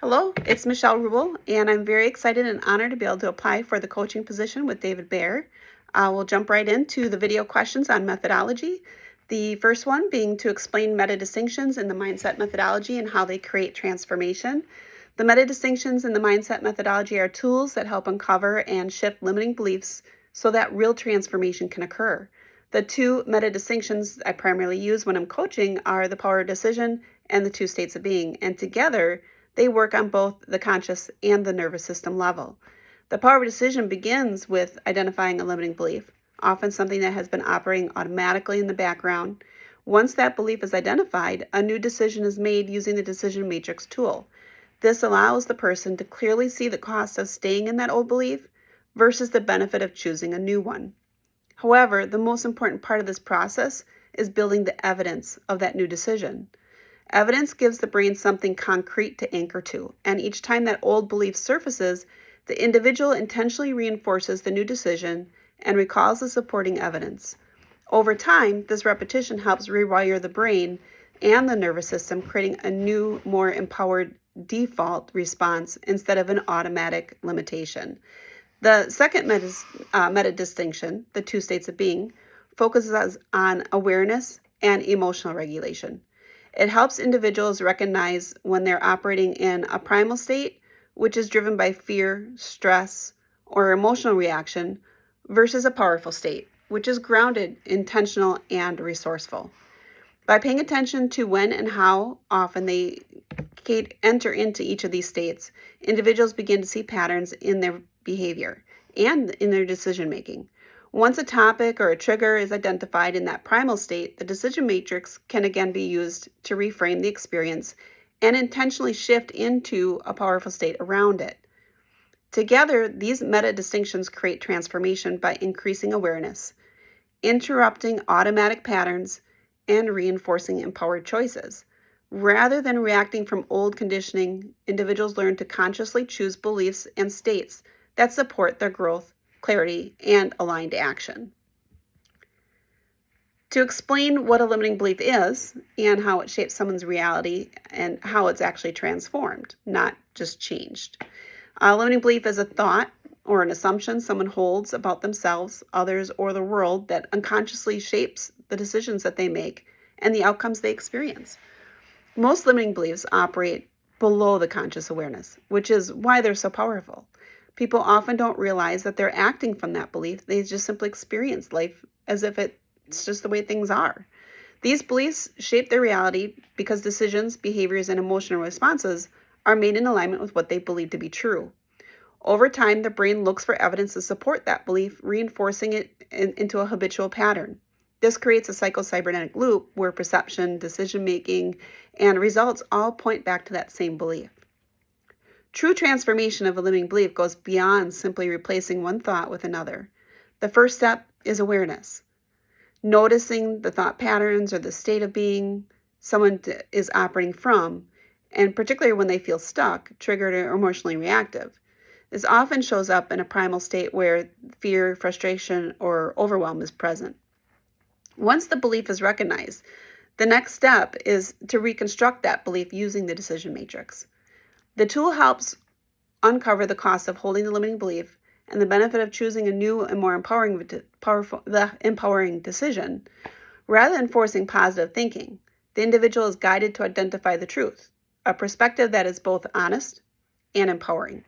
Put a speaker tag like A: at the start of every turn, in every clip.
A: Hello, it's Michelle Rubel, and I'm very excited and honored to be able to apply for the coaching position with David Bayer. We'll jump right into the video questions on methodology. The first one being to explain meta distinctions in the mindset methodology and how they create transformation. The meta distinctions in the mindset methodology are tools that help uncover and shift limiting beliefs so that real transformation can occur. The two meta distinctions I primarily use when I'm coaching are the power of decision and the two states of being, and together they work on both the conscious and the nervous system level. The power of decision begins with identifying a limiting belief, often something that has been operating automatically in the background. Once that belief is identified, a new decision is made using the decision matrix tool. This allows the person to clearly see the cost of staying in that old belief versus the benefit of choosing a new one. However, the most important part of this process is building the evidence of that new decision. Evidence gives the brain something concrete to anchor to, and each time that old belief surfaces, the individual intentionally reinforces the new decision and recalls the supporting evidence. Over time, this repetition helps rewire the brain and the nervous system, creating a new, more empowered default response instead of an automatic limitation. The second meta distinction, the two states of being, focuses on awareness and emotional regulation. It helps individuals recognize when they're operating in a primal state, which is driven by fear, stress, or emotional reaction, versus a powerful state, which is grounded, intentional, and resourceful. By paying attention to when and how often they enter into each of these states, individuals begin to see patterns in their behavior and in their decision making. Once a topic or a trigger is identified in that primal state, the decision matrix can again be used to reframe the experience and intentionally shift into a powerful state around it. Together, these meta distinctions create transformation by increasing awareness, interrupting automatic patterns, and reinforcing empowered choices. Rather than reacting from old conditioning, individuals learn to consciously choose beliefs and states that support their growth, clarity, and aligned action. To explain what a limiting belief is and how it shapes someone's reality and how it's actually transformed, not just changed. A limiting belief is a thought or an assumption someone holds about themselves, others, or the world that unconsciously shapes the decisions that they make and the outcomes they experience. Most limiting beliefs operate below the conscious awareness, which is why they're so powerful. People often don't realize that they're acting from that belief. They just simply experience life as if it's just the way things are. These beliefs shape their reality because decisions, behaviors, and emotional responses are made in alignment with what they believe to be true. Over time, the brain looks for evidence to support that belief, reinforcing it into a habitual pattern. This creates a psychocybernetic loop where perception, decision-making, and results all point back to that same belief. True transformation of a limiting belief goes beyond simply replacing one thought with another. The first step is awareness. Noticing the thought patterns or the state of being someone is operating from, and particularly when they feel stuck, triggered, or emotionally reactive. This often shows up in a primal state where fear, frustration, or overwhelm is present. Once the belief is recognized, the next step is to reconstruct that belief using the decision matrix. The tool helps uncover the cost of holding the limiting belief and the benefit of choosing a new and more empowering decision. Rather than forcing positive thinking, the individual is guided to identify the truth, a perspective that is both honest and empowering.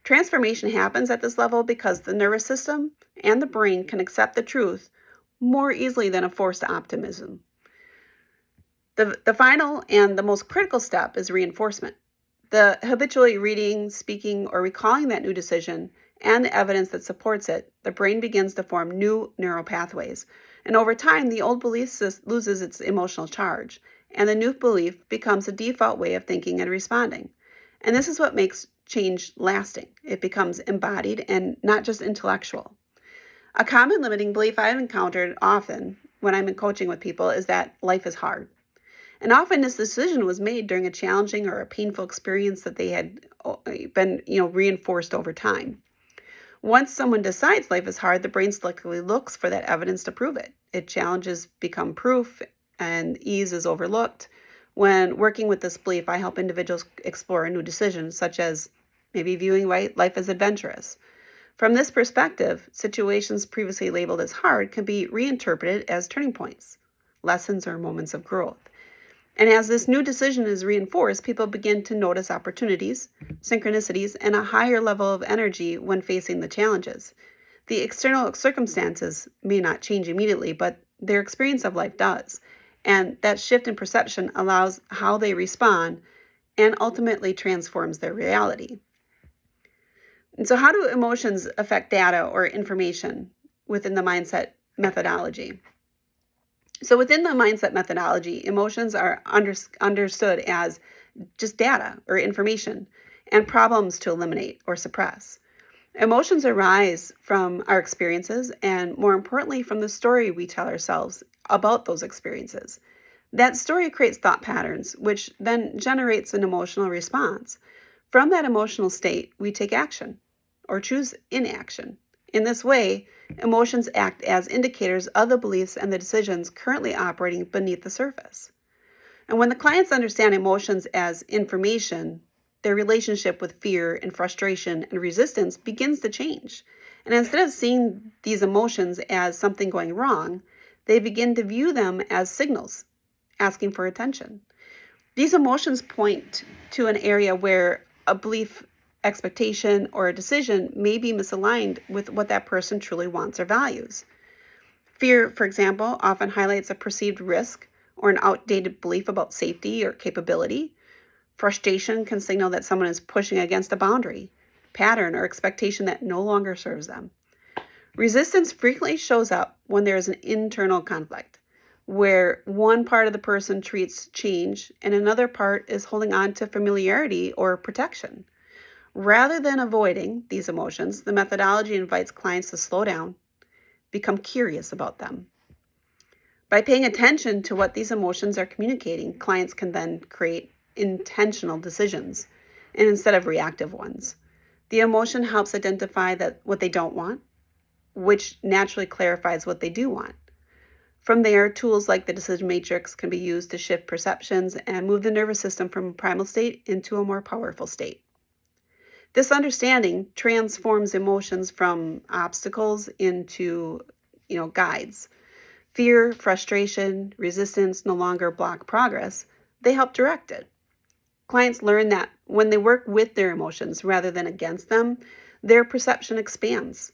A: Transformation happens at this level because the nervous system and the brain can accept the truth more easily than a forced optimism. The final and the most critical step is reinforcement. The habitually reading, speaking, or recalling that new decision and the evidence that supports it, the brain begins to form new neural pathways. And over time, the old belief loses its emotional charge, and the new belief becomes a default way of thinking and responding. And this is what makes change lasting. It becomes embodied and not just intellectual. A common limiting belief I've encountered often when I'm in coaching with people is that life is hard. And often this decision was made during a challenging or a painful experience that they had been, reinforced over time. Once someone decides life is hard, the brain selectively looks for that evidence to prove it. Challenges become proof and ease is overlooked. When working with this belief, I help individuals explore a new decision, such as maybe viewing life as adventurous. From this perspective, situations previously labeled as hard can be reinterpreted as turning points, lessons, or moments of growth. And as this new decision is reinforced, people begin to notice opportunities, synchronicities, and a higher level of energy when facing the challenges. The external circumstances may not change immediately, but their experience of life does. And that shift in perception allows how they respond and ultimately transforms their reality. And so, how do emotions affect data or information within the mindset methodology? So within the mindset methodology, emotions are understood as just data or information and problems to eliminate or suppress. Emotions arise from our experiences and, more importantly, from the story we tell ourselves about those experiences. That story creates thought patterns, which then generates an emotional response. From that emotional state, we take action or choose inaction. In this way, emotions act as indicators of the beliefs and the decisions currently operating beneath the surface. And when the clients understand emotions as information, their relationship with fear and frustration and resistance begins to change. And instead of seeing these emotions as something going wrong, they begin to view them as signals, asking for attention. These emotions point to an area where a belief, expectation, or a decision may be misaligned with what that person truly wants or values. Fear, for example, often highlights a perceived risk or an outdated belief about safety or capability. Frustration can signal that someone is pushing against a boundary, pattern, or expectation that no longer serves them. Resistance frequently shows up when there is an internal conflict, where one part of the person treats change and another part is holding on to familiarity or protection. Rather than avoiding these emotions, the methodology invites clients to slow down, become curious about them. By paying attention to what these emotions are communicating, clients can then create intentional decisions and instead of reactive ones. The emotion helps identify what they don't want, which naturally clarifies what they do want. From there, tools like the decision matrix can be used to shift perceptions and move the nervous system from a primal state into a more powerful state. This understanding transforms emotions from obstacles into, guides. Fear, frustration, resistance no longer block progress. They help direct it. Clients learn that when they work with their emotions rather than against them, their perception expands.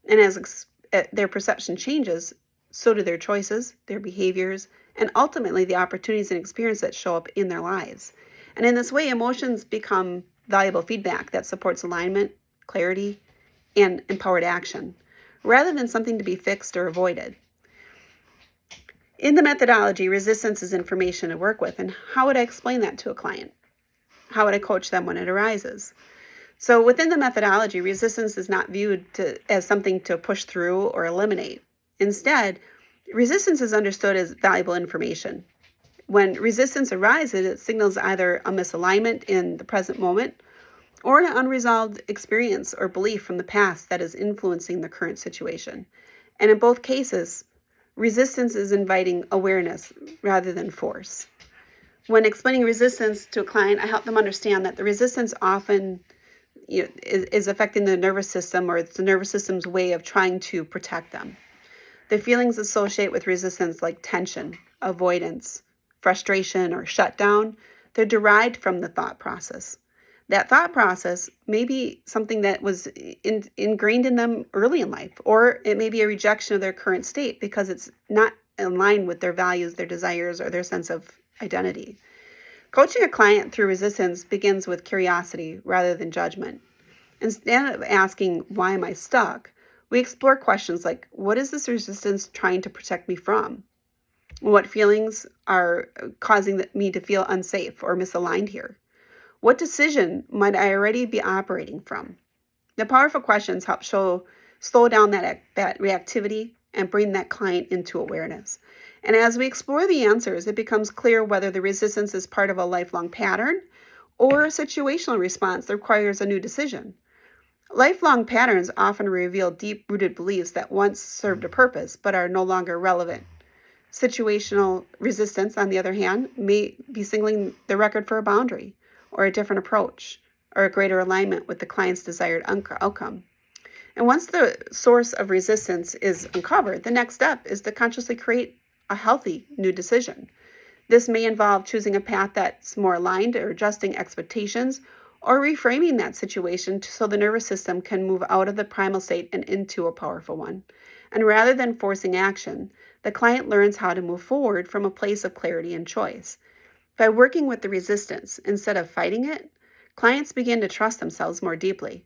A: And as their perception changes, so do their choices, their behaviors, and ultimately the opportunities and experiences that show up in their lives. And in this way, emotions become valuable feedback that supports alignment, clarity, and empowered action, rather than something to be fixed or avoided. In the methodology, resistance is information to work with. And how would I explain that to a client? How would I coach them when it arises? So within the methodology, resistance is not viewed as something to push through or eliminate. Instead, resistance is understood as valuable information. When resistance arises, it signals either a misalignment in the present moment or an unresolved experience or belief from the past that is influencing the current situation. And in both cases, resistance is inviting awareness rather than force. When explaining resistance to a client, I help them understand that the resistance often is affecting the nervous system, or it's the nervous system's way of trying to protect them. The feelings associated with resistance, like tension, avoidance, frustration, or shutdown, they're derived from the thought process. That thought process may be something that was ingrained in them early in life, or it may be a rejection of their current state because it's not in line with their values, their desires, or their sense of identity. Coaching a client through resistance begins with curiosity rather than judgment. Instead of asking, "Why am I stuck?" we explore questions like, what is this resistance trying to protect me from? What feelings are causing me to feel unsafe or misaligned here? What decision might I already be operating from? The powerful questions help slow down that reactivity and bring that client into awareness. And as we explore the answers, it becomes clear whether the resistance is part of a lifelong pattern or a situational response that requires a new decision. Lifelong patterns often reveal deep-rooted beliefs that once served a purpose but are no longer relevant. Situational resistance, on the other hand, may be signaling the record for a boundary or a different approach or a greater alignment with the client's desired outcome. And once the source of resistance is uncovered, the next step is to consciously create a healthy new decision. This may involve choosing a path that's more aligned or adjusting expectations or reframing that situation so the nervous system can move out of the primal state and into a powerful one. And rather than forcing action, the client learns how to move forward from a place of clarity and choice. By working with the resistance instead of fighting it, clients begin to trust themselves more deeply.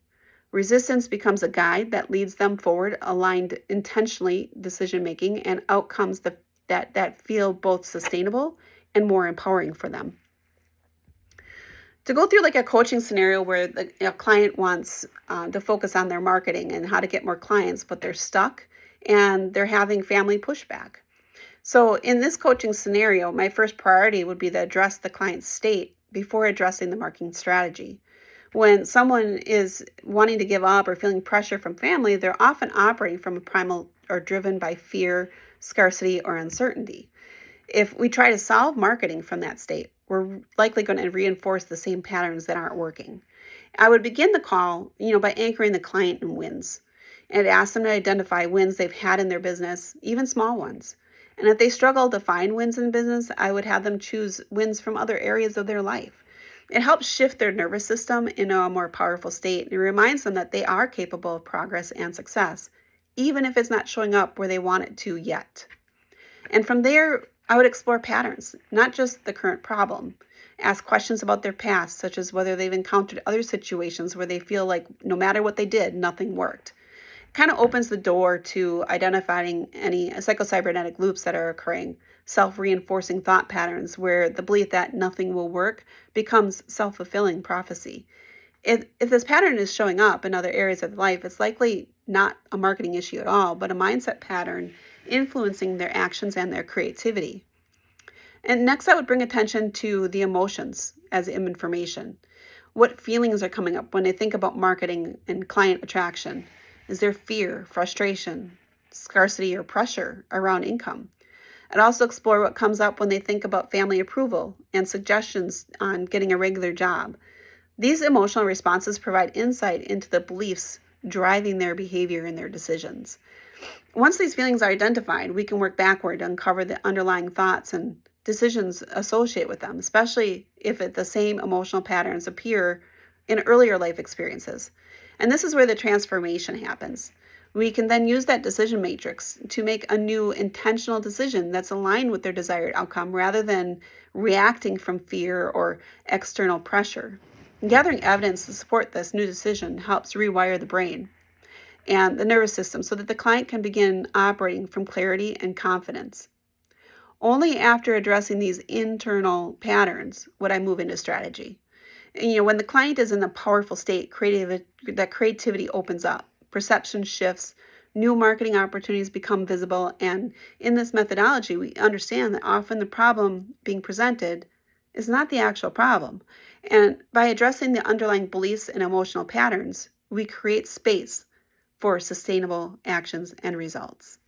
A: Resistance becomes a guide that leads them forward, aligned intentionally decision making and outcomes that feel both sustainable and more empowering for them. To go through like a coaching scenario where the client wants to focus on their marketing and how to get more clients, but they're stuck and they're having family pushback. So in this coaching scenario, my first priority would be to address the client's state before addressing the marketing strategy. When someone is wanting to give up or feeling pressure from family, they're often operating from a primal or driven by fear, scarcity, or uncertainty. If we try to solve marketing from that state, we're likely going to reinforce the same patterns that aren't working. I would begin the call, by anchoring the client in wins and ask them to identify wins they've had in their business, even small ones. And if they struggle to find wins in business, I would have them choose wins from other areas of their life. It helps shift their nervous system into a more powerful state and reminds them that they are capable of progress and success, even if it's not showing up where they want it to yet. And from there, I would explore patterns, not just the current problem. Ask questions about their past, such as whether they've encountered other situations where they feel like no matter what they did, nothing worked. It kind of opens the door to identifying any psychocybernetic loops that are occurring, self-reinforcing thought patterns where the belief that nothing will work becomes self-fulfilling prophecy. If this pattern is showing up in other areas of life, it's likely not a marketing issue at all, but a mindset pattern influencing their actions and their creativity. And next, I would bring attention to the emotions as information. What feelings are coming up when they think about marketing and client attraction? Is there fear, frustration, scarcity, or pressure around income? I'd also explore what comes up when they think about family approval and suggestions on getting a regular job. These emotional responses provide insight into the beliefs driving their behavior and their decisions. Once these feelings are identified, we can work backward to uncover the underlying thoughts and decisions associated with them, especially if the same emotional patterns appear in earlier life experiences. And this is where the transformation happens. We can then use that decision matrix to make a new intentional decision that's aligned with their desired outcome rather than reacting from fear or external pressure. Gathering evidence to support this new decision helps rewire the brain and the nervous system so that the client can begin operating from clarity and confidence. Only after addressing these internal patterns would I move into strategy. And, when the client is in a powerful state, that creativity opens up, perception shifts, new marketing opportunities become visible, and in this methodology, we understand that often the problem being presented is not the actual problem. And by addressing the underlying beliefs and emotional patterns, we create space for sustainable actions and results.